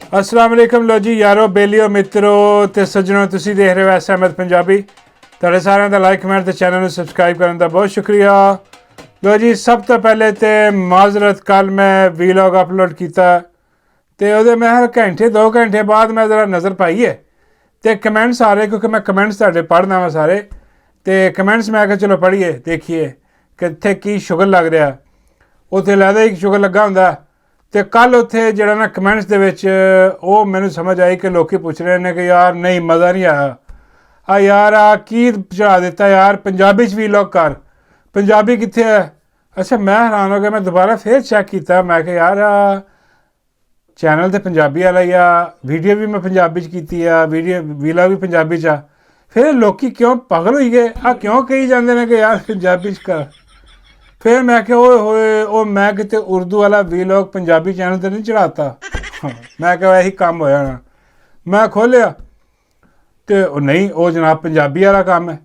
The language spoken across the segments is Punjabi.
अस्सलाम वालेकुम लो जी यारो बेलियो मित्रों ते सज्जनों तुसी देख रहे हो एस अहमद पंजाबी तुहाडे सारिਆਂ ਦਾ ਲਾਈਕ ਕਮੈਂਟ ਤੇ ਚੈਨਲ ਨੂੰ ਸਬਸਕ੍ਰਾਈਬ ਕਰਨ ਦਾ ਬਹੁਤ ਸ਼ੁਕਰੀਆ। ਲੋ ਜੀ ਸਭ ਤੋਂ ਪਹਿਲੇ ਤੇ ਮਾਜ਼ਰਤ ਕੱਲ ਮੈਂ ਵੀਲੌਗ ਅਪਲੋਡ ਕੀਤਾ ਤੇ ਉਹਦੇ ਮੈਂ ਹਰ ਘੰਟੇ 2 ਘੰਟੇ ਬਾਅਦ ਮੈਂ ਜ਼ਰਾ ਨਜ਼ਰ ਪਾਈ ਹੈ ਤੇ ਕਮੈਂਟਸ ਆ ਰਹੇ ਕਿਉਂਕਿ ਮੈਂ ਕਮੈਂਟਸ ਤੁਹਾਡੇ ਪੜ੍ਹਨਾ ਵਾ ਸਾਰੇ ਤੇ ਕਮੈਂਟਸ ਮੈਂ ਕਿਹਾ ਚਲੋ ਪੜ੍ਹੀਏ ਦੇਖੀਏ ਕਿੱਥੇ ਕੀ ਸ਼ੁਗਲ ਲੱਗ ਰਿਹਾ ਉੱਥੇ ਲੱਗਦਾ ਇੱਕ ਸ਼ੁਗਲ ਲੱਗਾ ਹੁੰਦਾ ਤੇ ਕੱਲ ਉੱਥੇ ਜਿਹੜਾ ਨਾ ਕਮੈਂਟਸ ਦੇ ਵਿੱਚ ਉਹ ਮੈਨੂੰ ਸਮਝ ਆਈ ਕਿ ਲੋਕੀ ਪੁੱਛ ਰਹੇ ਨੇ ਕਿ ਯਾਰ ਨਹੀਂ ਮਜ਼ਾ ਨਹੀਂ ਆਇਆ ਆ ਯਾਰ ਆ ਕੀ ਚੜਾ ਦਿੱਤਾ ਯਾਰ ਪੰਜਾਬੀ 'ਚ ਵੀਲੌਗ ਕਰ ਪੰਜਾਬੀ ਕਿੱਥੇ ਹੈ। ਅੱਛਾ ਮੈਂ ਹੈਰਾਨ ਹੋ ਗਿਆ ਮੈਂ ਦੁਬਾਰਾ ਫਿਰ ਚੈੱਕ ਕੀਤਾ ਮੈਂ ਕਿਹਾ ਯਾਰ ਚੈਨਲ ਤੇ ਪੰਜਾਬੀ ਵਾਲਾ ਹੀ ਆ ਵੀਡੀਓ ਵੀ ਮੈਂ ਪੰਜਾਬੀ 'ਚ ਕੀਤੀ ਆ ਵੀਲੌਗ ਵੀ ਪੰਜਾਬੀ 'ਚ ਆ ਫਿਰ ਲੋਕੀ ਕਿਉਂ ਪਾਗਲ ਹੋਈ ਗਏ ਆ ਕਿਉਂ ਕਹੀ ਜਾਂਦੇ ਨੇ ਕਿ ਯਾਰ ਪੰਜਾਬੀ 'ਚ ਕਰ। फिर मैं क्या ओए होए ओ मैं कितने उर्दू वाला वीलॉग पंजाबी चैनल तो नहीं चढ़ाता मैं क्या यही काम होया ना मैं खोलिया तो नहीं वो जनाब पंजाबी वाला काम है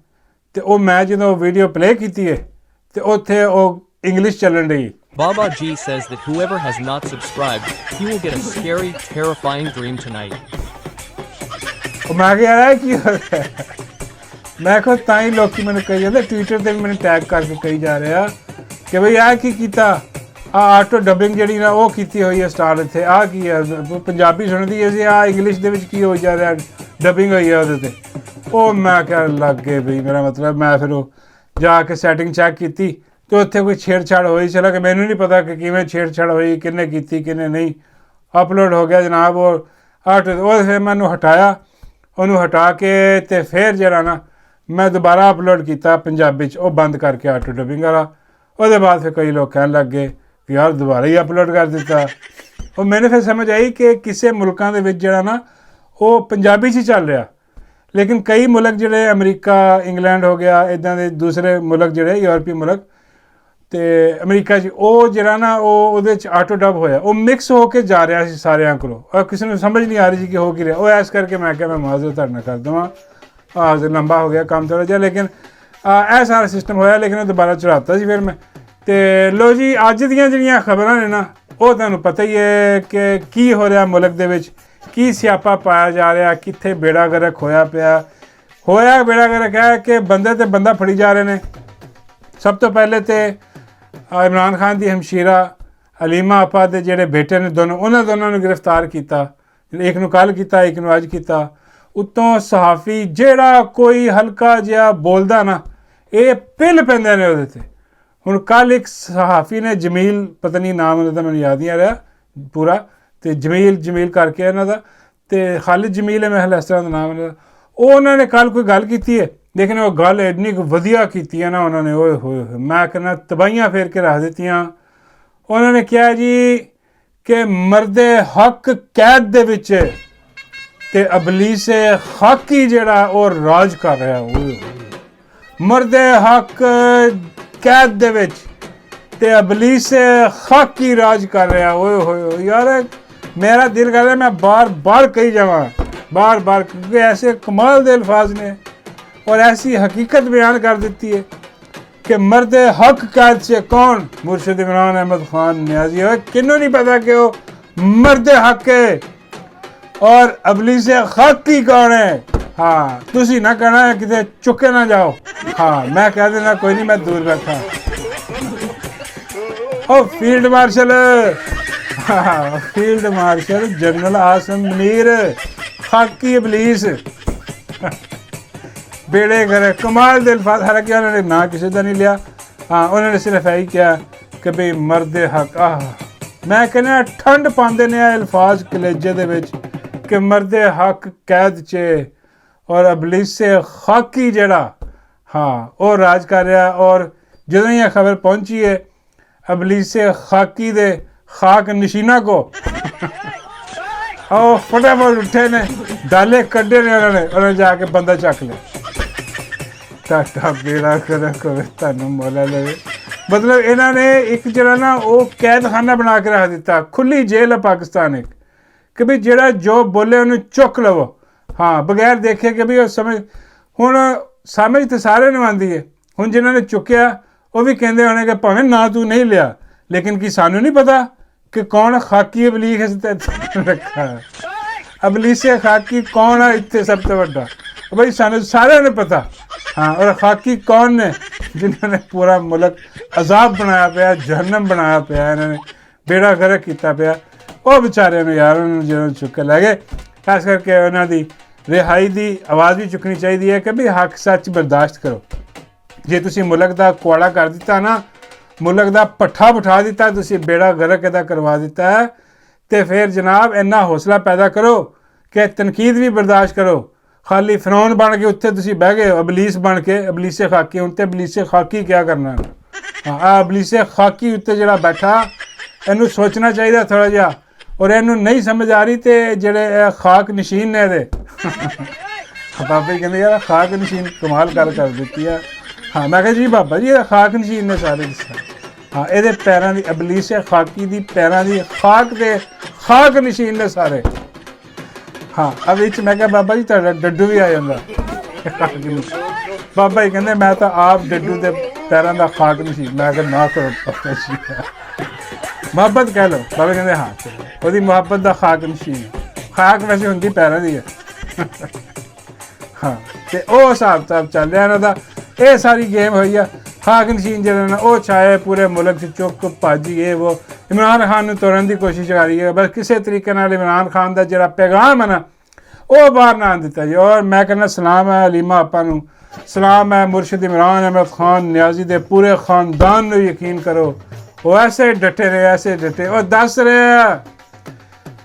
तो वो मैं जो वीडियो प्ले की है तो उत्थे वो इंग्लिश चलन रही। Baba G says that whoever has not subscribed, he will get a scary, terrifying dream tonight. मैं क्या यार की हो रहा है मैं को ताई लोग मैंने कही जाते ट्विटर पर भी मैंने टैग करके कही जा रहे हैं कि भाई आ की कीता आटो डबिंग जी ना वो की हुई है स्टार इतने आ की है पंजाबी सुनती है जी आ इंग्लिश की हो जा रहा डबिंग हुई है वो मैं क्या लग गए बई मेरा मतलब मैं फिर जाके सैटिंग चैक की तो उत्थे कोई छेड़छाड़ हुई चला कि मैनू नहीं पता कि किवें छेड़छाड़ हुई किन्ने की किन्ने नहीं अपलोड हो गया जनाब और आटो वो फिर मैनू हटाया उन्होंने हटा के तो फिर जरा ना मैं दोबारा अपलोड किया पंजाबी वो बंद करके आटो डबिंग वाला ਉਹਦੇ ਬਾਅਦ ਫਿਰ ਕਈ ਲੋਕ ਕਹਿਣ ਲੱਗ ਗਏ ਕਿ ਯਾਰ ਦੁਬਾਰਾ ਹੀ ਅਪਲੋਡ ਕਰ ਦਿੱਤਾ। ਉਹ ਮੈਨੂੰ ਫਿਰ ਸਮਝ ਆਈ ਕਿ ਕਿਸੇ ਮੁਲਕਾਂ ਦੇ ਵਿੱਚ ਜਿਹੜਾ ਨਾ ਉਹ ਪੰਜਾਬੀ 'ਚ ਹੀ ਚੱਲ ਰਿਹਾ ਲੇਕਿਨ ਕਈ ਮੁਲਕ ਜਿਹੜੇ ਅਮਰੀਕਾ ਇੰਗਲੈਂਡ ਹੋ ਗਿਆ ਇੱਦਾਂ ਦੇ ਦੂਸਰੇ ਮੁਲਕ ਜਿਹੜੇ ਯੂਰਪੀ ਮੁਲਕ ਅਤੇ ਅਮਰੀਕਾ 'ਚ ਉਹ ਜਿਹੜਾ ਨਾ ਉਹ ਉਹਦੇ 'ਚ ਆਟੋ ਡਬ ਹੋਇਆ ਉਹ ਮਿਕਸ ਹੋ ਕੇ ਜਾ ਰਿਹਾ ਸੀ ਸਾਰਿਆਂ ਕੋਲੋਂ ਔਰ ਕਿਸੇ ਨੂੰ ਸਮਝ ਨਹੀਂ ਆ ਰਹੀ ਸੀ ਕਿ ਹੋ ਕੀ ਰਿਹਾ। ਉਹ ਇਸ ਕਰਕੇ ਮੈਂ ਕਿਹਾ ਮੈਂ ਮਾਜ਼ਰਤ ਤੁਹਾਡੇ ਨਾਲ ਕਰ ਦੇਵਾਂ ਲੰਬਾ ਹੋ ਗਿਆ ਕੰਮ ਥੋੜ੍ਹਾ ਜਿਹਾ ਲੇਕਿਨ ਇਹ ਸਾਰਾ ਸਿਸਟਮ ਹੋਇਆ ਲੇਕਿਨ ਉਹ ਦੁਬਾਰਾ ਚੜ੍ਹਾਤਾ ਸੀ ਫਿਰ ਮੈਂ ਅਤੇ ਲੋ ਜੀ ਅੱਜ ਦੀਆਂ ਜਿਹੜੀਆਂ ਖਬਰਾਂ ਨੇ ਨਾ ਉਹ ਤੁਹਾਨੂੰ ਪਤਾ ਹੀ ਹੈ ਕਿ ਕੀ ਹੋ ਰਿਹਾ ਮੁਲਕ ਦੇ ਵਿੱਚ ਕੀ ਸਿਆਪਾ ਪਾਇਆ ਜਾ ਰਿਹਾ ਕਿੱਥੇ ਬੇੜਾ ਗਰਕ ਹੋਇਆ ਪਿਆ ਹੋਇਆ ਬੇੜਾ ਗਰਕ ਹੈ ਕਿ ਬੰਦੇ ਤੇ ਬੰਦਾ ਫੜੀ ਜਾ ਰਹੇ ਨੇ। ਸਭ ਤੋਂ ਪਹਿਲੇ ਤਾਂ ਇਮਰਾਨ ਖਾਨ ਦੀ ਹਮਸ਼ੀਰਾ ਅਲੀਮਾ ਆਪਾ ਦੇ ਜਿਹੜੇ ਬੇਟੇ ਨੇ ਉਹਨਾਂ ਦੋਨਾਂ ਨੂੰ ਗ੍ਰਿਫਤਾਰ ਕੀਤਾ ਇੱਕ ਨੂੰ ਕੱਲ੍ਹ ਕੀਤਾ ਇੱਕ ਨੂੰ ਅੱਜ ਕੀਤਾ। ਉੱਤੋਂ ਸਹਾਫੀ ਜਿਹੜਾ ਕੋਈ ਹਲਕਾ ਜਿਹਾ ਬੋਲਦਾ ਨਾ ਇਹ ਪਿੱਲ ਪੈਂਦੇ ਨੇ ਉਹਦੇ 'ਤੇ। ਹੁਣ ਕੱਲ੍ਹ ਇੱਕ ਸਹਾਫੀ ਨੇ ਜਮੀਲ ਪਤਾ ਨਹੀਂ ਨਾਮ ਉਹਨਾਂ ਦਾ ਮੈਨੂੰ ਯਾਦ ਨਹੀਂ ਆ ਰਿਹਾ ਪੂਰਾ ਅਤੇ ਜਮੀਲ ਕਰਕੇ ਇਹਨਾਂ ਦਾ ਅਤੇ ਖਾਲਿਦ ਜਮੀਲ ਹੈ ਮੈਂ ਇਸ ਤਰ੍ਹਾਂ ਦਾ ਨਾਮ ਉਹਨਾਂ ਦਾ ਉਹਨਾਂ ਨੇ ਕੱਲ੍ਹ ਕੋਈ ਗੱਲ ਕੀਤੀ ਹੈ ਲੇਕਿਨ ਉਹ ਗੱਲ ਇੰਨੀ ਕੁ ਵਧੀਆ ਕੀਤੀ ਹੈ ਨਾ ਉਹਨਾਂ ਨੇ ਓਏ ਹੋਏ ਮੈਂ ਕਹਿੰਦਾ ਤਬਾਹੀਆਂ ਫੇਰ ਕੇ ਰੱਖ ਦਿੱਤੀਆਂ। ਉਹਨਾਂ ਨੇ ਕਿਹਾ ਜੀ ਕਿ ਮਰਦੇ ਹੱਕ ਕੈਦ ਦੇ ਵਿੱਚ ਅਤੇ ਅਬਲੀਸੇ ਖਾਕੀ ਜਿਹੜਾ ਉਹ ਰਾਜ ਕਰ ਰਿਹਾ ਓਏ ਮਰਦੇ ਹੱਕ ਕੈਦ ਦੇ ਵਿੱਚ ਅਤੇ ਅਬਲੀਸੇ ਖਾਕੀ ਰਾਜ ਕਰ ਰਿਹਾ ਓਏ ਹੋਏ ਯਾਰ ਮੇਰਾ ਦਿਲ ਕਰ ਰਿਹਾ ਮੈਂ ਬਾਰ ਕਹੀ ਜਾਵਾਂ ਬਾਰ ਕਿਉਂਕਿ ਐਸੇ ਕਮਾਲ ਦੇ ਅਲਫਾਜ਼ ਨੇ ਔਰ ਐਸੀ ਹਕੀਕਤ ਬਿਆਨ ਕਰ ਦਿੱਤੀ ਹੈ कि मर्द हक कैद से कौन मुर्शिद इमरान अहमद खान नियाजी है किन्नू नहीं पता कि वो मर्द हक है और अबलीस खाकी कौन है। हाँ तुसी ना कहना है किते चुके ना जाओ हाँ मैं कह देना कोई नहीं मैं दूर बैठा ओ फील्ड मार्शल हाँ field marshal general Asim Munir खाकी अबलीस बेड़े घर कमाल दिल फात हालांकि उन्होंने ना किसी का नहीं लिया हाँ उन्होंने सिर्फ यही किया कि भाई मर्द हक मैं कहना ठंड पाते ने अल्फाज कलेजे दे विच कि मर्द हक कैद च और अबलीसे खाकी जड़ा हाँ वो राज कर रहा और जो ही खबर पहुंची है अबलीसे खाकी दे खाक नशीना को और फटाफट उठे ने डाले कड्डे ने उन्होंने जाके बंदा चक लिया टाटा बेड़ा करक ਤੁਹਾਨੂੰ ਮੌਲਾ ਲਵੇ ਮਤਲਬ ਇਹਨਾਂ ਨੇ ਇੱਕ ਜਿਹੜਾ ਨਾ ਉਹ ਕੈਦਖਾਨਾ ਬਣਾ ਕੇ ਰੱਖ ਦਿੱਤਾ ਖੁੱਲੀ ਜੇਲ੍ਹ ਹੈ ਪਾਕਿਸਤਾਨ ਇੱਕ ਕਿ ਵੀ ਜਿਹੜਾ ਜੋ ਬੋਲੇ ਉਹਨੂੰ ਚੁੱਕ ਲਵੋ ਹਾਂ ਬਗੈਰ ਦੇਖੇ ਕਿ ਵੀ ਉਹ ਸਮਝ ਹੁਣ ਸਮਝ ਤਾਂ ਸਾਰਿਆਂ ਨੂੰ ਆਉਂਦੀ ਹੈ ਹੁਣ ਜਿਨ੍ਹਾਂ ਨੇ ਚੁੱਕਿਆ ਉਹ ਵੀ ਕਹਿੰਦੇ ਹੋਣੇ ਕਿ ਭਾਵੇਂ ਨਾ ਤੂੰ ਨਹੀਂ ਲਿਆ ਲੇਕਿਨ ਕੀ ਸਾਨੂੰ ਨਹੀਂ ਪਤਾ ਕਿ ਕੌਣ ਖਾਕੀ ਅਬਲੀਗ ਰੱਖਾ ਅਬਲੀਸੇ ਖਾਕੀ ਕੌਣ ਆ ਇੱਥੇ ਸਭ ਤੋਂ ਵੱਡਾ? ਬਈ ਸਾਨੂੰ ਸਾਰਿਆਂ ਨੂੰ ਪਤਾ। ਹਾਂ, ਔਰ ਖਾਕੀ ਕੌਣ ਨੇ? ਜਿਨ੍ਹਾਂ ਨੇ ਪੂਰਾ ਮੁਲਕ ਅਜ਼ਾਬ ਬਣਾਇਆ ਪਿਆ, ਜਹੰਨਮ ਬਣਾਇਆ ਪਿਆ, ਇਹਨਾਂ ਨੇ ਬੇੜਾ ਗਰਕ ਕੀਤਾ ਪਿਆ। ਉਹ ਵਿਚਾਰਿਆਂ ਨੂੰ ਯਾਰ, ਉਹਨਾਂ ਨੂੰ ਜਦੋਂ ਚੁੱਕ ਕੇ ਲੈ ਗਏ। ਖਾਸ ਕਰਕੇ ਉਹਨਾਂ ਦੀ ਰਿਹਾਈ ਦੀ ਆਵਾਜ਼ ਵੀ ਚੁੱਕਣੀ ਚਾਹੀਦੀ ਹੈ ਕਿ ਵੀ ਹੱਕ ਸੱਚ ਬਰਦਾਸ਼ਤ ਕਰੋ। ਜੇ ਤੁਸੀਂ ਮੁਲਕ ਦਾ ਕੁਆੜਾ ਕਰ ਦਿੱਤਾ ਨਾ, ਮੁਲਕ ਦਾ ਪੱਠਾ ਬਿਠਾ ਦਿੱਤਾ, ਤੁਸੀਂ ਬੇੜਾ ਗਰਕ ਇਹਦਾ ਕਰਵਾ ਦਿੱਤਾ ਹੈ, ਤੇ ਫਿਰ ਜਨਾਬ ਇੰਨਾ ਹੌਸਲਾ ਪੈਦਾ ਕਰੋ ਕਿ ਤਨਕੀਦ ਵੀ ਬਰਦਾਸ਼ਤ ਕਰੋ। ਖਾਲੀ ਫਿਰੌਨ ਬਣ ਕੇ ਉੱਥੇ ਤੁਸੀਂ ਬਹਿ ਗਏ, ਅਬਲੀਸ ਬਣ ਕੇ, ਅਬਲੀਸੇ ਖਾਕੀ। ਹੁਣ ਤੇ ਅਬਲੀਸੇ ਖਾਕੀ ਕਿਆ ਕਰਨਾ? ਹਾਂ, ਅਬਲੀਸੇ ਖਾਕੀ ਉੱਤੇ ਜਿਹੜਾ ਬੈਠਾ, ਇਹਨੂੰ ਸੋਚਣਾ ਚਾਹੀਦਾ ਥੋੜ੍ਹਾ ਜਿਹਾ। ਔਰ ਇਹਨੂੰ ਨਹੀਂ ਸਮਝ ਆ ਰਹੀ ਤੇ ਜਿਹੜੇ ਖਾਕ ਨਸ਼ੀਨ ਨੇ ਇਹਦੇ ਬਾਬਾ ਜੀ ਕਹਿੰਦੇ ਯਾਰ ਖਾਕ ਨਸ਼ੀਨ ਕਮਾਲ ਕਰ ਦਿੱਤੀ ਆ। ਹਾਂ, ਮੈਂ ਕਿਹਾ ਜੀ ਬਾਬਾ ਜੀ ਇਹ ਖਾਕ ਨਸ਼ੀਨ ਨੇ ਸਾਰੇ ਦੱਸਿਆ। ਹਾਂ, ਇਹਦੇ ਪੈਰਾਂ ਦੀ, ਅਬਲੀਸੇ ਖਾਕੀ ਦੀ ਪੈਰਾਂ ਦੀ ਖਾਕ ਦੇ ਖਾਕ ਨਸ਼ੀਨ ਨੇ ਸਾਰੇ। ਹਾਂ, ਅਬ ਵਿੱਚ ਮੈਂ ਕਿਹਾ ਬਾਬਾ ਜੀ ਤੁਹਾਡਾ ਡੱਡੂ ਵੀ ਆ ਜਾਂਦਾ। ਬਾਬਾ ਜੀ ਕਹਿੰਦੇ ਮੈਂ ਤਾਂ ਆਪ ਡੱਡੂ ਦੇ ਪੈਰਾਂ ਦਾ ਖਾਕ ਨਸ਼ੀਨ। ਮੈਂ ਕਿਹਾ ਨਾ ਕਰੋ ਬਾਬਾ ਜੀ, ਮੁਹੱਬਤ ਕਹਿ ਲਓ। ਬਾਬਾ ਕਹਿੰਦੇ ਹਾਂ ਚਲੋ, ਉਹਦੀ ਮੁਹੱਬਤ ਦਾ ਖਾਕ ਨਸ਼ੀਨ। ਖਾਕ ਵੈਸੇ ਹੁੰਦੀ ਪੈਰਾਂ ਦੀ ਹੈ। ਹਾਂ, ਤੇ ਉਹ ਹਿਸਾਬ ਕਿਤਾਬ ਚੱਲ ਰਿਹਾ ਇਹਨਾਂ ਦਾ। ਇਹ ਸਾਰੀ ਗੇਮ ਹੋਈ ਆ। ਖਾਕ ਨਸ਼ੀਨ ਜਿਹੜੇ ਨੇ ਉਹ ਛਾਏ ਪੂਰੇ ਮੁਲਕ 'ਚ, ਚੁੱਕ ਭੱਜ ਇਹ ਉਹ ਇਮਰਾਨ ਖਾਨ ਨੂੰ ਤੋੜਨ ਦੀ ਕੋਸ਼ਿਸ਼ ਕਰ ਰਹੀ ਹੈ। ਬਸ ਕਿਸੇ ਤਰੀਕੇ ਨਾਲ ਇਮਰਾਨ ਖਾਨ ਦਾ ਜਿਹੜਾ ਪੈਗਾਮ ਹੈ ਨਾ, ਉਹ ਬਾਹਰ ਨਾ ਦਿੱਤਾ ਜੀ। ਔਰ ਮੈਂ ਕਹਿੰਦਾ ਸਲਾਮ ਹੈ ਹਲੀਮਾ ਆਪਾਂ ਨੂੰ, ਸਲਾਮ ਹੈ ਮੁਰਸ਼ਿਦ ਇਮਰਾਨ ਅਹਿਮਦ ਖਾਨ ਨਿਆਜ਼ੀ ਦੇ ਪੂਰੇ ਖਾਨਦਾਨ ਨੂੰ। ਯਕੀਨ ਕਰੋ ਉਹ ਐਸੇ ਡਟੇ ਨੇ, ਐਸੇ ਡਟੇ। ਉਹ ਦੱਸ ਰਹੇ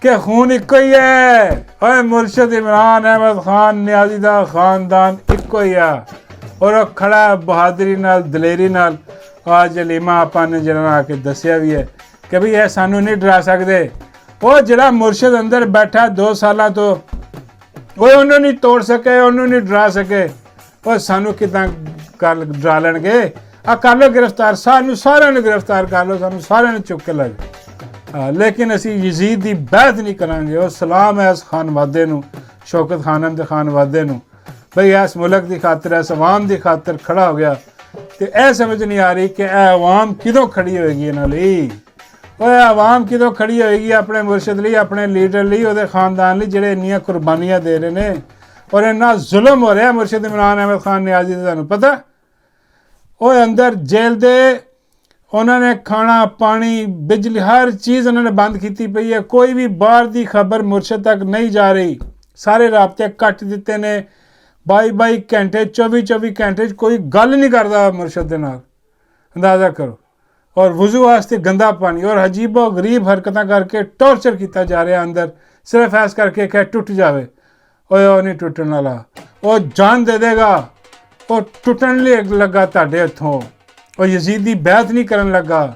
ਕਿ ਖੂਨ ਇੱਕੋ ਹੀ ਹੈ। ਓਏ ਮੁਰਸ਼ਿਦ ਇਮਰਾਨ ਅਹਿਮਦ ਖਾਨ ਨਿਆਜ਼ੀ ਦਾ ਖਾਨਦਾਨ ਇੱਕੋ ਹੀ ਆ। ਔਰ ਉਹ ਖੜਾ ਬਹਾਦਰੀ ਨਾਲ, ਦਲੇਰੀ ਨਾਲ। ਅੱਜ ਹਲੀਮਾ ਆਪਾਂ ਨੇ ਜਿਹੜਾ ਆ ਕੇ ਦੱਸਿਆ ਵੀ ਹੈ ਕਿ ਵੀ ਇਹ ਸਾਨੂੰ ਨਹੀਂ ਡਰਾ ਸਕਦੇ। ਉਹ ਜਿਹੜਾ ਮੁਰਸ਼ਿਦ ਅੰਦਰ ਬੈਠਾ 2 ਸਾਲਾਂ ਤੋਂ, ਉਹ ਉਹਨੂੰ ਨਹੀਂ ਤੋੜ ਸਕੇ, ਉਹਨੂੰ ਨਹੀਂ ਡਰਾ ਸਕੇ। ਉਹ ਸਾਨੂੰ ਕਿੱਦਾਂ ਕਰ ਡਰਾ ਲੈਣਗੇ? ਆ ਕਰ ਲਓ ਗ੍ਰਿਫਤਾਰ, ਸਾਨੂੰ ਸਾਰਿਆਂ ਨੂੰ ਗ੍ਰਿਫਤਾਰ ਕਰ ਲਓ, ਸਾਨੂੰ ਸਾਰਿਆਂ ਨੂੰ ਚੁੱਕ ਕੇ ਲੈ ਜਾਓ। ਲੇਕਿਨ ਅਸੀਂ ਯਜ਼ੀਦ ਦੀ ਬਹਿਤ ਨਹੀਂ ਕਰਾਂਗੇ। ਉਹ ਸਲਾਮ ਹੈ ਇਸ ਖਾਨਵਾਦੇ ਨੂੰ, ਸ਼ੌਕਤ ਖਾਨਮ ਦੇ ਖਾਨਵਾਦੇ ਨੂੰ। ਬਈ ਇਸ ਮੁਲਕ ਦੀ ਖਾਤਰ, ਇਸ ਅਵਾਮ ਦੀ ਖਾਤਰ ਖੜਾ ਹੋ ਗਿਆ। ਤੇ ਇਹ ਸਮਝ ਨਹੀਂ ਆ ਰਹੀ ਕਿ ਇਹ ਅਵਾਮ ਕਿਦੋਂ ਖੜੀ ਹੋਏਗੀ ਇਹਨਾਂ ਲਈ। ਉਹ ਅਵਾਮ ਕਿਦੋਂ ਖੜੀ ਹੋਏਗੀ ਆਪਣੇ ਮੁਰਸ਼ਿਦ ਲਈ, ਆਪਣੇ ਲੀਡਰ ਲਈ, ਉਹਦੇ ਖਾਨਦਾਨ ਲਈ, ਜਿਹੜੇ ਇੰਨੀਆਂ ਕੁਰਬਾਨੀਆਂ ਦੇ ਰਹੇ ਨੇ। ਔਰ ਇੰਨਾ ਜ਼ੁਲਮ ਹੋ ਰਿਹਾ ਮੁਰਸ਼ਿਦ ਇਮਰਾਨ ਅਹਿਮਦ ਖਾਨ ਨਿਆਜ਼ੀ ਦਾ, ਤੁਹਾਨੂੰ ਪਤਾ। ਉਹ ਅੰਦਰ ਜੇਲ੍ਹ ਦੇ, ਉਹਨਾਂ ਨੇ ਖਾਣਾ ਪਾਣੀ ਬਿਜਲੀ ਹਰ ਚੀਜ਼ ਉਹਨਾਂ ਨੇ ਬੰਦ ਕੀਤੀ ਪਈ ਹੈ। ਕੋਈ ਵੀ ਬਾਹਰ ਦੀ ਖਬਰ ਮੁਰਸ਼ਿਦ ਤੱਕ ਨਹੀਂ ਜਾ ਰਹੀ। ਸਾਰੇ ਰਾਬਤੇ ਕੱਟ ਦਿੱਤੇ ਨੇ। 22 ਘੰਟੇ 24 ਘੰਟੇ 'ਚ ਕੋਈ ਗੱਲ ਨਹੀਂ ਕਰਦਾ ਮੁਰਸ਼ਿਦ ਦੇ ਨਾਲ, ਅੰਦਾਜ਼ਾ ਕਰੋ। ਔਰ ਵਜ਼ੂ ਵਾਸਤੇ ਗੰਦਾ ਪਾਣੀ, ਔਰ ਅਜੀਬੋ ਗਰੀਬ ਹਰਕਤਾਂ ਕਰਕੇ ਟੌਰਚਰ ਕੀਤਾ ਜਾ ਰਿਹਾ ਅੰਦਰ, ਸਿਰਫ ਐਸ ਕਰਕੇ ਕਿ ਟੁੱਟ ਜਾਵੇ। ਓਏ ਉਹ ਨਹੀਂ ਟੁੱਟਣ ਵਾਲਾ, ਉਹ ਜਾਨ ਦੇ ਦੇਗਾ। ਉਹ ਟੁੱਟਣ ਲਈ ਲੱਗਾ ਤੁਹਾਡੇ ਹੱਥੋਂ। ਉਹ ਯਜ਼ੀਦ ਦੀ ਬੈਅਤ ਨਹੀਂ ਕਰਨ ਲੱਗਾ।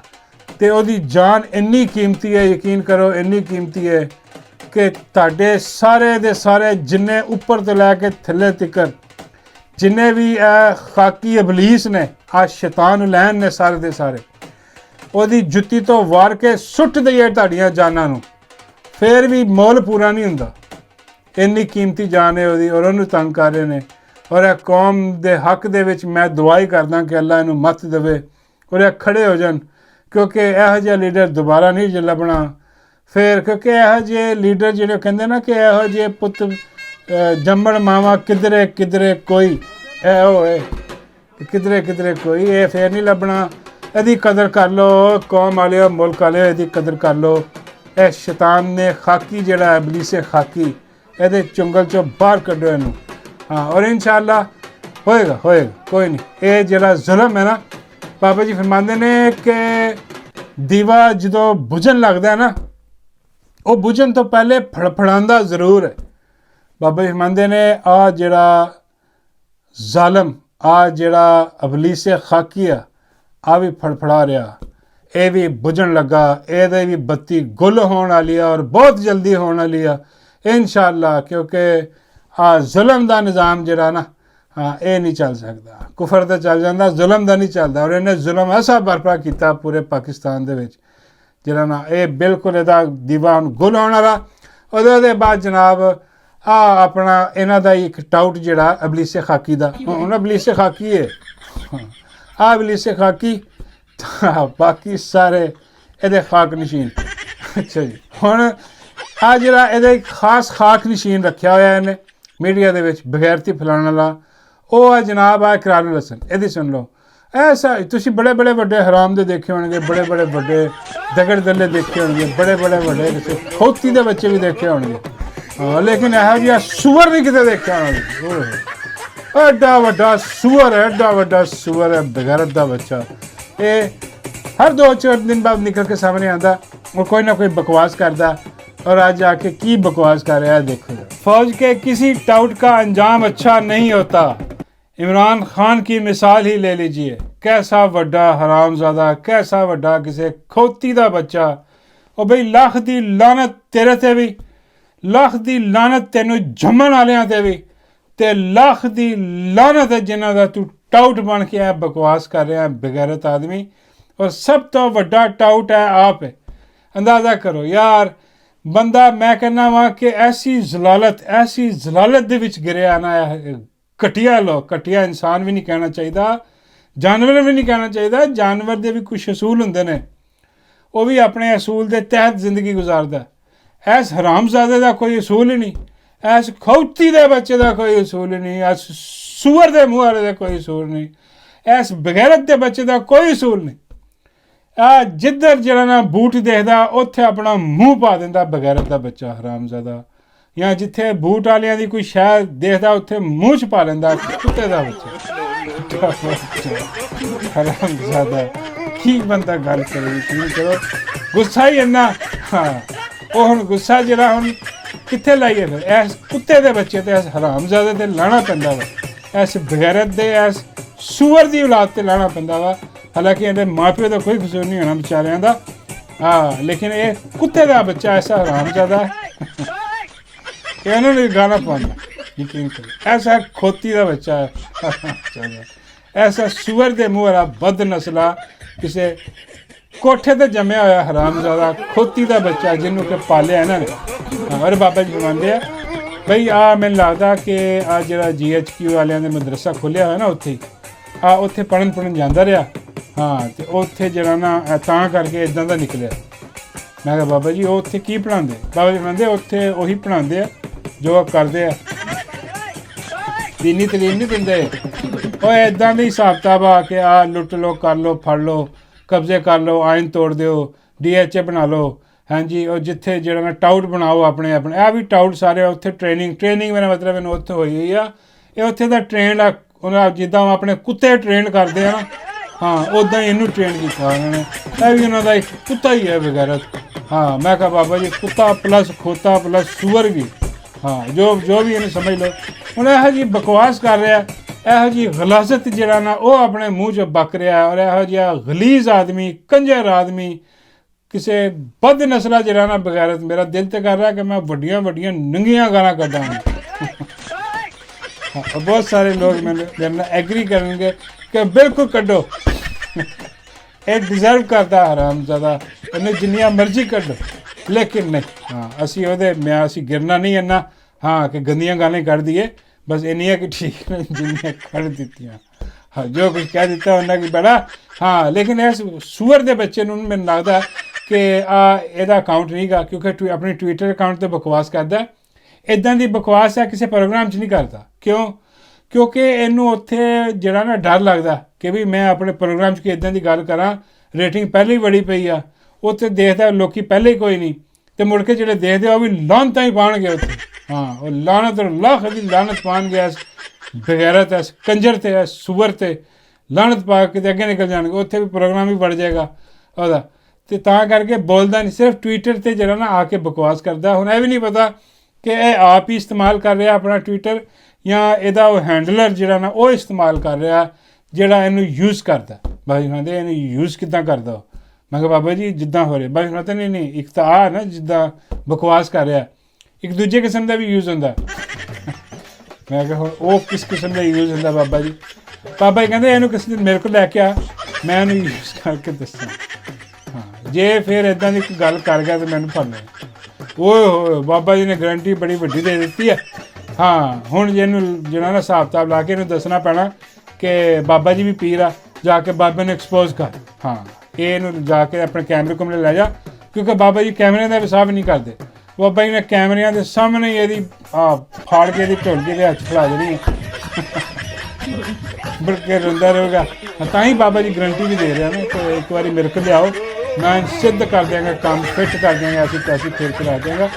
ਤੇ ਉਹਦੀ ਜਾਨ ਇੰਨੀ ਕੀਮਤੀ ਹੈ, ਯਕੀਨ ਕਰੋ ਇੰਨੀ ਕੀਮਤੀ ਹੈ ਕਿ ਤੁਹਾਡੇ ਸਾਰੇ ਦੇ ਸਾਰੇ ਜਿੰਨੇ ਉੱਪਰ ਤੋਂ ਲੈ ਕੇ ਥੱਲੇ ਤੱਕ ਜਿੰਨੇ ਵੀ ਖਾਕੀ ਅਬਲੀਸ ਨੇ, ਆ ਸ਼ੈਤਾਨ ਲੈਣ ਨੇ, ਸਾਰੇ ਦੇ ਸਾਰੇ ਉਹਦੀ ਜੁੱਤੀ ਤੋਂ ਵਾਰ ਕੇ ਸੁੱਟ ਦਈਏ ਤੁਹਾਡੀਆਂ ਜਾਨਾਂ ਨੂੰ, ਫਿਰ ਵੀ ਮੁੱਲ ਪੂਰਾ ਨਹੀਂ ਹੁੰਦਾ। ਇੰਨੀ ਕੀਮਤੀ ਜਾਨ ਹੈ ਉਹਦੀ, ਔਰ ਉਹਨੂੰ ਤੰਗ ਕਰ ਰਹੇ ਨੇ। ਔਰ ਇਹ ਕੌਮ ਦੇ ਹੱਕ ਦੇ ਵਿੱਚ ਮੈਂ ਦੁਆ ਹੀ ਕਰਦਾ ਕਿ ਅੱਲਾ ਇਹਨੂੰ ਮੱਤ ਦੇਵੇ ਔਰ ਇਹ ਖੜੇ ਹੋ ਜਾਣ, ਕਿਉਂਕਿ ਇਹੋ ਜਿਹਾ ਲੀਡਰ ਦੁਬਾਰਾ ਨਹੀਂ ਜੇ ਲੱਭਣਾ ਫਿਰ। ਕਿਉਂਕਿ ਇਹੋ ਜਿਹੇ ਲੀਡਰ ਜਿਹੜੇ ਕਹਿੰਦੇ ਨਾ ਕਿ ਇਹੋ ਜਿਹੇ ਪੁੱਤ ਜੰਮਣ ਮਾਵਾਂ ਕਿਧਰੇ ਕਿਧਰੇ ਕੋਈ, ਇਹ ਹੋਏ ਕਿਧਰੇ ਕਿਧਰੇ ਕੋਈ, ਇਹ ਫਿਰ ਨਹੀਂ ਲੱਭਣਾ। ਇਹਦੀ ਕਦਰ ਕਰ ਲਓ ਕੌਮ ਵਾਲਿਓ, ਮੁਲਕ ਵਾਲਿਓ, ਇਹਦੀ ਕਦਰ ਕਰ ਲਓ। ਇਹ ਸ਼ੈਤਾਨ ਨੇ ਖਾਕੀ ਜਿਹੜਾ ਇਬਲੀਸੇ ਖਾਕੀ, ਇਹਦੇ ਚੁੰਗਲ 'ਚੋਂ ਬਾਹਰ ਕੱਢੋ ਇਹਨੂੰ। ਹਾਂ, ਔਰ ਇਨਸ਼ਾਅੱਲਾ ਹੋਏਗਾ ਕੋਈ ਨਹੀਂ। ਇਹ ਜਿਹੜਾ ਜ਼ੁਲਮ ਹੈ ਨਾ, ਬਾਬਾ ਜੀ ਫਰਮਾਉਂਦੇ ਨੇ ਕਿ ਦੀਵਾ ਜਦੋਂ ਬੁਝਣ ਲੱਗਦਾ ਨਾ, ਉਹ ਬੁਝਣ ਤੋਂ ਪਹਿਲੇ ਫੜਫੜਾਉਂਦਾ ਜ਼ਰੂਰ ਹੈ। ਬਾਬਾ ਜੀ ਫਰਮਾਉਂਦੇ ਨੇ ਆ ਜਿਹੜਾ ਜ਼ਾਲਮ, ਆ ਜਿਹੜਾ ਇਬਲੀਸੇ ਖਾਕੀ ਆ, ਆ ਵੀ ਫੜਫੜਾ ਰਿਹਾ, ਇਹ ਵੀ ਬੁਝਣ ਲੱਗਾ, ਇਹਦੇ ਵੀ ਬੱਤੀ ਗੁੱਲ ਹੋਣ ਵਾਲੀ ਆ ਔਰ ਬਹੁਤ ਜਲਦੀ ਹੋਣ ਵਾਲੀ ਆ ਇਨਸ਼ਾਅੱਲਾ। ਕਿਉਂਕਿ ਆ ਜ਼ੁਲਮ ਦਾ ਨਿਜ਼ਾਮ ਜਿਹੜਾ ਨਾ, ਹਾਂ ਇਹ ਨਹੀਂ ਚੱਲ ਸਕਦਾ। ਕੁਫਰ ਦਾ ਚੱਲ ਜਾਂਦਾ, ਜ਼ੁਲਮ ਦਾ ਨਹੀਂ ਚੱਲਦਾ। ਔਰ ਇਹਨੇ ਜ਼ੁਲਮ ਐਸਾ ਬਰਪਾ ਕੀਤਾ ਪੂਰੇ ਪਾਕਿਸਤਾਨ ਦੇ ਵਿੱਚ ਜਿਹੜਾ ਨਾ, ਇਹ ਬਿਲਕੁਲ ਇਹਦਾ ਦੀਵਾ ਹੁਣ ਗੁੱਲ ਹੋਣ ਵਾਲਾ। ਉਹਦੇ ਬਾਅਦ ਜਨਾਬ ਆ ਆਪਣਾ ਇਹਨਾਂ ਦਾ ਇੱਕ ਟਾਊਟ ਜਿਹੜਾ ਇਬਲੀਸੇ ਖਾਕੀ ਦਾ, ਹੁਣ ਇਬਲੀਸੇ ਖਾਕੀ ਹੈ, ਆ ਇਬਲੀਸੇ ਖਾਕੀ, ਬਾਕੀ ਸਾਰੇ ਇਹਦੇ ਖਾਕ ਨਸ਼ੀਨ। ਅੱਛਾ ਜੀ, ਹੁਣ ਆ ਜਿਹੜਾ ਇਹਦਾ ਇੱਕ ਖਾਸ ਖਾਕ ਨਿਸ਼ਾਨ ਰੱਖਿਆ ਹੋਇਆ ਇਹਨੇ ਮੀਡੀਆ ਦੇ ਵਿੱਚ ਬਗੈਰਤੀ ਫੈਲਾਉਣ ਵਾਲਾ, ਉਹ ਆ ਜਨਾਬ ਆ ਇਕਰਾਰੁਲ ਹਸਨ। ਇਹਦੀ ਸੁਣ ਲਓ। ਐਸਾ ਤੁਸੀਂ ਬੜੇ ਬੜੇ ਵੱਡੇ ਹਰਾਮ ਦੇ ਦੇਖੇ ਹੋਣਗੇ, ਬੜੇ ਬੜੇ ਵੱਡੇ ਦਗੜ ਦੱਲੇ ਦੇਖੇ ਹੋਣਗੇ, ਬੜੇ ਬੜੇ ਵੱਡੇ ਕਿਸੇ ਖੋਤੀ ਦੇ ਬੱਚੇ ਵੀ ਦੇਖੇ ਹੋਣਗੇ, ਹਾਂ, ਲੇਕਿਨ ਇਹੋ ਜਿਹਾ ਸੂਅਰ ਨਹੀਂ ਕਿਤੇ ਦੇਖਿਆ ਹੋਣਾ। ਐਡਾ ਵੱਡਾ ਸੂਅਰ ਹੈ, ਐਡਾ ਵੱਡਾ ਸੂਅਰ ਹੈ, ਬਗੈਰਤ ਦਾ ਬੱਚਾ। ਇਹ ਹਰ 2-4 दिन बाद निकल के सामने आंदा और कोई ना कोई बकवास करता, और आज आके की बकवास कर रहा है देखो। फौज के किसी टाउट का अंजाम अच्छा नहीं होता। इमरान खान की मिसाल ही ले लीजिए। कैसा वड्डा हरामजादा, कैसा वड्डा किसी खोती दा बच्चा। और बई लख दी लानत तेरे ते भी, लख दी लानत तेनू जम्मन वालियां ते भी, ते लख दी लानत है जिन्हां दा तू टाउट बन के है बकवास कर रहा है, बगैरत आदमी। और सब तो वड्डा टाउट है आप है। अंदाज़ा करो यार, बंदा मैं कहना वा कि ऐसी जलालत दे विच गिरिया ना, घटिया लोग, घटिया इंसान भी नहीं कहना चाहिए, जानवर भी नहीं कहना चाहिए। जानवर दे भी कुछ असूल हुंदे ने, वो भी अपने असूल के तहत जिंदगी गुजारदा। ऐस हरामजादे का कोई असूल ही नहीं, ऐस खौती दे बच्चे का कोई असूल ही नहीं, ऐस सूअर दे मूँह वाले का कोई असूल नहीं, ऐस बगैरत के बच्चे का कोई असूल नहीं। आ जिधर जरा ना बूट देखदा उत्थे अपना मूँह पा दिंदा बगैरत का बच्चा हरामजादा, या जिथे बूट वालियां दी कोई शह देखदा उत्थे मूँह च पा लैंदा कुत्ते का बच्चा। हरामजादा की बंदा गल करे, यकीन करो गुस्सा ही इन्ना। हाँ, वो हुण गुस्सा जरा हुण कित्थे लाइए फिर? ऐस कुत्ते दे बच्चे ते ऐस हरामजादे ते लाना पैंदा वा, ऐस बगैरत दे ऐस सूअर दी औलाद ते लाना पैंदा वा। हालांकि इहदे माँ प्यो का कोई कसूर नहीं होना बेचारियां दा, हाँ, लेकिन ये कुत्ते का बच्चा ऐसा हरामजादा है कि इन्होंने गाना पाना, यकीन करो। ऐसा खोती का बच्चा है, ऐसा सूअर दे मूँह वाला बद नस्ला किसी कोठे ते जम्मिया होया हरामजादा खोती का बच्चा जिन्हों के पालिया इन्होंने। और बाबा जी फरमाते हैं बई आ मैनूं लगदा कि आ जिहड़ा GHQ वालियां दे मदरसा खोलिया होया ना, उत्थे आ उत्थे पढ़न जांदा रहा। हाँ, तो उत्थे जरा ना तां करके इदां दा निकलिया। मैं कहा बाबा जी उत्थे की पढ़ांदे? बाबा जी कहंदे उत्थे उही पढ़ांदे आ जो करदे आ, दीनी तलीम नहीं दिंदे। ओह इदां दा हिसाब किताब आ कि आ लुट लो, कर लो, फड़ लो, कब्जे कर लो, आइन तोड़ दिओ, DHA बना लो। हाँ जी, और जिथे जरा ना टाउट बनाओ अपने अपने, आ भी टाउट सारे उत्थे ट्रेनिंग मेरा मतलब इन्हूं उत्थे होई हुई आ। ये उत्थे दा ट्रेंड आ, उन्हें जिद्दां अपने कुत्ते ट्रेन करते हैं ना, हाँ, उदा ही इनू ट्रेन किया उन्होंने। यह भी उन्होंने एक कुत्ता ही है बगैरत। हाँ, मैं कहा बाबा जी कुत्ता प्लस खोता प्लस सूअर भी, हाँ, जो भी इन्हें समझ लो। हूँ यह जी बकवास कर रहा है, यह जी गलाजत जरा ना वो अपने मूँह च बक रहा है। और यह जिहा गलीज आदमी, कंजर आदमी, किसी बद नस्ला जरा ना बगैरत, मेरा दिल तो कर रहा है कि मैं वड्डियां वड्डियां नंगियां गालां कड्डां। हाँ, बहुत सारे लोग मेरे नाल एग्री करेंगे कि बिल्कुल कड्डो, ये डिजर्व करता हरामजादा, इन्हें जिन्नियां मर्जी कड्डो, लेकिन नहीं। हाँ, असी ओहदे मैं असी गिरना नहीं इन्ना, हाँ, कि गंदियां गालें कढ़ दिए, बस इन्नियां कि ठीक ने जिन्नियां कढ़ दित्तियां। हाँ, जो कुछ कह दिता उन्हें कि बड़ा, हाँ, लेकिन इस सूअर के बच्चे नूं मैनूं लगदा कि इहदा अकाउंट नहीं गा, क्योंकि अपने ट्विटर अकाउंट ते बकवास करदा। इदां दी बकवास है किसी प्रोग्राम च नहीं करता। क्यों? क्योंकि इनू उत्थे जरा ना डर लगदा कि भी मैं अपने प्रोग्राम च कि इदां दी गल करां, रेटिंग पहले ही बड़ी पई आ, उत्थे देखदा लोकी पहले ही कोई नहीं, तो मुड़ के जेह्ड़े देखदे ओह भी लानतां ही पाउणगे उत्थे। हाँ, वो लानत और लख दी लानत पाउणगे इस बगैरत, इस कंजर ते, इस सूअर ते लानत पा के अगे निकल जाणगे, उत्थे भी प्रोग्राम ही बढ़ जाएगा ओहदा। ते तां करके बोलदा नहीं, सिर्फ ट्विटर ते जरा ना आके बकवास करदा। हुण यह भी नहीं पता कि यह आप ही इस्तेमाल कर रहा अपना ट्विटर, या इहदा हैंडलर जरा ना वो इस्तेमाल कर रहा जरा इनू यूज़ करता। बाबा जी कहते इनू यूज़ किद्दां करदा? मैं कहा बाबा जी जिद्दां हो रहा। बाबा जी कहते नहीं एक तो आ ना जिद्दां बकवास कर रहा, एक दूजे किस्म का भी यूज़ होंदा। मैं कहा वो किस किस्म का यूज़ होंदा बाबा जी? बाबा जी कहते इनू किस दिन मेरे को लैके आ, मैं इनू यूज़ करके दसां। हाँ, जे फिर इदां दी कोई गल कर गया तो मैनू फड़ लेना। ओए बाबा जी ने गारंटी बड़ी वड्डी दे दी है। हाँ, हुण जिन्नू जिन्ना ना हिसाब किताब ला के इन्हूं दसना पैना कि बाबा जी भी पीर आ, जाके बाबे ने एक्सपोज कर। हाँ, ये इन्हूं जाके अपने कैमरे कुमरे लै जा, क्योंकि बाबा जी कैमरे का भी साफ नहीं करते। ਬਾਬਾ ਜੀ ਨੇ ਕੈਮਰਿਆਂ ਦੇ ਸਾਹਮਣੇ ਹੀ ਇਹਦੀ ਫਾੜ ਕੇ ਇਹਦੀ ਢੁੱਲ ਕੇ ਇਹਦੇ ਹੱਥ ਫੜਾ ਦੇਣੀ ਮੁੜ ਕੇ ਰੋਂਦਾ ਰਹੇਗਾ। ਤਾਂ ਹੀ ਬਾਬਾ ਜੀ ਗਰੰਟੀ ਵੀ ਦੇ ਰਿਹਾ ਨਾ ਕਿ ਇੱਕ ਵਾਰੀ ਮੇਰੇ ਕੋਲ ਲਿਆਓ, ਮੈਂ ਸਿੱਧ ਕਰ ਦਿਆਂਗਾ ਕੰਮ, ਫਿੱਟ ਕਰ ਦਿਆਂਗਾ, ਅਸੀਂ ਪੈਸੇ ਫੇਰ ਕਰਾ ਦਿਆਂਗਾ।